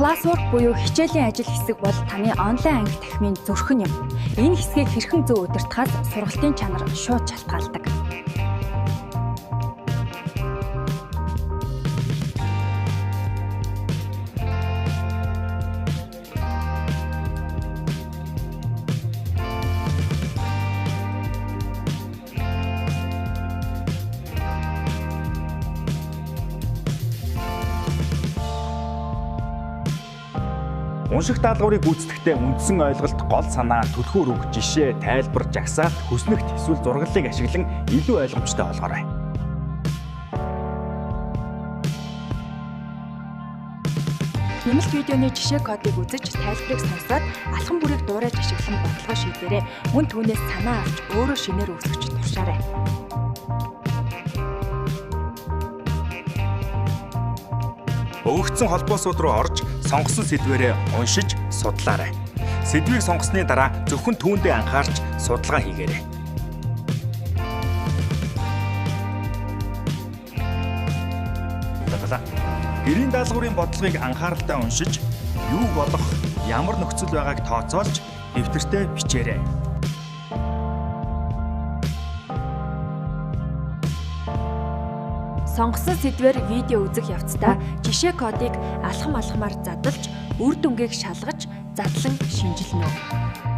Classwork буюу хичээлийн ажил хэсэг бол таны онлайн анги тахимын зүрхэн юм. Энэ хэсгийг хэрхэн зөв удирдахаас сургалтын чанар шууд шалтгаалдаг. Унших даалгаврыг гүйцэтгэхдээ үндсэн ойлголт, гол санаа, түлхүүр үг, жишээ, тайлбар, жагсаалт, хүснэгт эсвэл зураглалыг ашиглан илүү ойлгомжтой болгоорой. Нэмэлт видеоны жишээ кодыг үзэж, тайлбарыг сонсоод алхам бүрийг дуурайж ашиглан бодлого шийдээрэй. Мөн түүнээс санаа авч өөрөө шинээр үүсгэж туршаарай. Өгөгдсөн холбоосууд руу орж, сонгосон сэдвээрээ уншиж, судлаарай. Сэдвийг сонгосны дараа зөвхөн түүндээ анхаарч судалгаа хийгээрэй. Гэрийн даалгаврын бодлогыг анхааралтай уншиж, юу болох, ямар нөхцөл байгааг тооцоолж, дэвтэртээ бичээрэй. Сонгосон сэдвээр видео үзэх явцдаа жишээ кодыг алхам алхмаар задлж, үр дүнгийг шалгаж, задлан шинжилнэ.